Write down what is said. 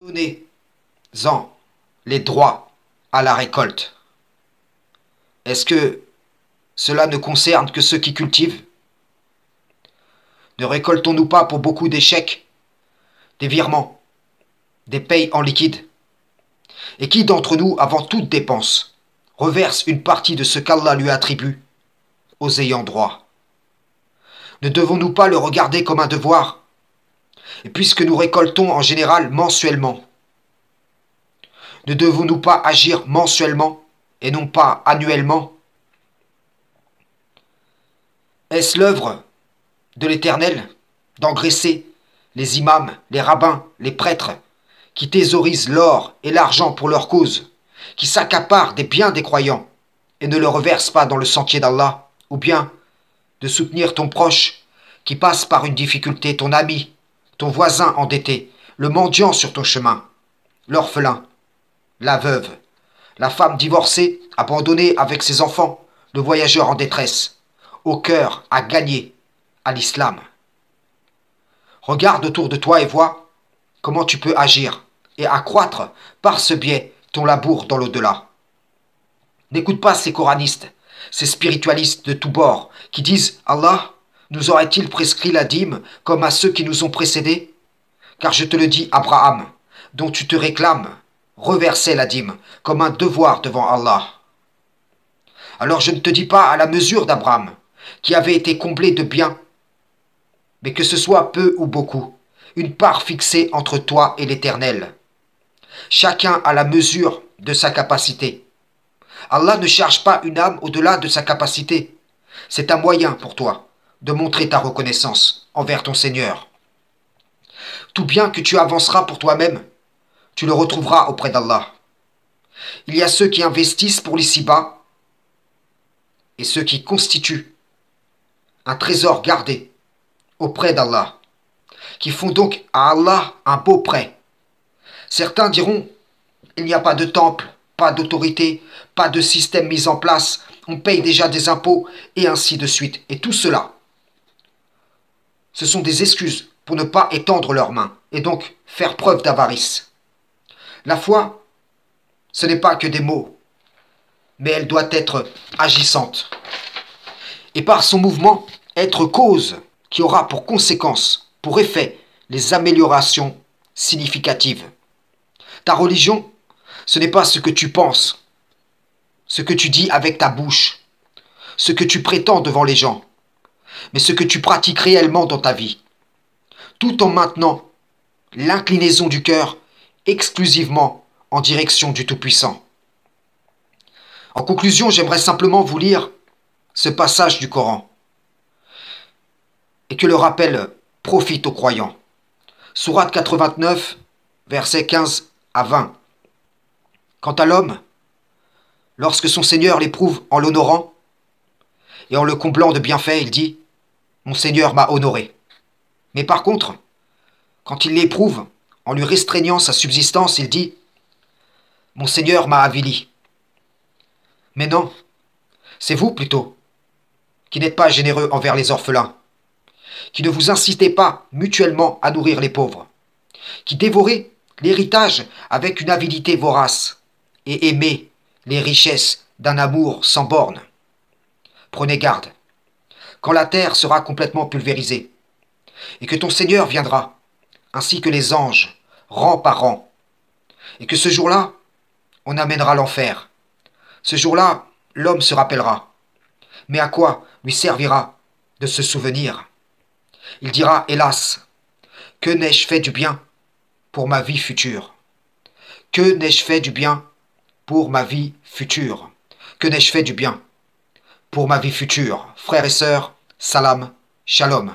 Donnez-en les droits à la récolte. Est-ce que cela ne concerne que ceux qui cultivent? Ne récoltons-nous pas pour beaucoup d'échecs, des virements, des payes en liquide? Et qui d'entre nous, avant toute dépense, reverse une partie de ce qu'Allah lui attribue aux ayants droit? Ne devons-nous pas le regarder comme un devoir? Et puisque nous récoltons en général mensuellement, ne devons-nous pas agir mensuellement et non pas annuellement? Est-ce l'œuvre de l'Éternel d'engraisser les imams, les rabbins, les prêtres, qui thésaurisent l'or et l'argent pour leur cause, qui s'accaparent des biens des croyants et ne le reversent pas dans le sentier d'Allah, ou bien de soutenir ton proche qui passe par une difficulté, ton ami, ton voisin endetté, le mendiant sur ton chemin, l'orphelin, la veuve, la femme divorcée, abandonnée avec ses enfants, le voyageur en détresse, au cœur à gagner à l'islam. Regarde autour de toi et vois comment tu peux agir et accroître par ce biais ton labour dans l'au-delà. N'écoute pas ces coranistes, ces spiritualistes de tous bords qui disent « Allah nous aurait-il prescrit la dîme comme à ceux qui nous ont précédés? Car je te le dis, Abraham, dont tu te réclames, reversait la dîme comme un devoir devant Allah. Alors je ne te dis pas à la mesure d'Abraham, qui avait été comblé de biens, mais que ce soit peu ou beaucoup, une part fixée entre toi et l'Éternel. Chacun à la mesure de sa capacité. Allah ne cherche pas une âme au-delà de sa capacité. C'est un moyen pour toi de montrer ta reconnaissance envers ton Seigneur. Tout bien que tu avanceras pour toi-même, tu le retrouveras auprès d'Allah. Il y a ceux qui investissent pour l'ici-bas et ceux qui constituent un trésor gardé auprès d'Allah, qui font donc à Allah un beau prêt. Certains diront, il n'y a pas de temple, pas d'autorité, pas de système mis en place, on paye déjà des impôts, et ainsi de suite. Et tout cela, ce sont des excuses pour ne pas étendre leurs mains, et donc faire preuve d'avarice. La foi, ce n'est pas que des mots, mais elle doit être agissante. Et par son mouvement, être cause qui aura pour conséquence, pour effet, les améliorations significatives. Ta religion, ce n'est pas ce que tu penses, ce que tu dis avec ta bouche, ce que tu prétends devant les gens, mais ce que tu pratiques réellement dans ta vie, tout en maintenant l'inclinaison du cœur exclusivement en direction du Tout-Puissant. En conclusion, j'aimerais simplement vous lire ce passage du Coran et que le rappel profite aux croyants. Sourate 89, versets 15 à 20. Quant à l'homme, lorsque son Seigneur l'éprouve en l'honorant et en le comblant de bienfaits, il dit « Mon Seigneur m'a honoré ». Mais par contre, quand il l'éprouve en lui restreignant sa subsistance, il dit « Mon Seigneur m'a avili ». Mais non, c'est vous plutôt qui n'êtes pas généreux envers les orphelins, qui ne vous incitez pas mutuellement à nourrir les pauvres, qui dévorez l'héritage avec une avidité vorace et aimez les richesses d'un amour sans bornes. Prenez garde, quand la terre sera complètement pulvérisée, et que ton Seigneur viendra, ainsi que les anges, rang par rang, et que ce jour-là, on amènera l'enfer. Ce jour-là, l'homme se rappellera. Mais à quoi lui servira de se souvenir? Il dira, hélas, que n'ai-je fait du bien pour ma vie future? Que n'ai-je fait du bien pour ma vie future? Que n'ai-je fait du bien pour ma vie future? Frères et sœurs, salam, shalom.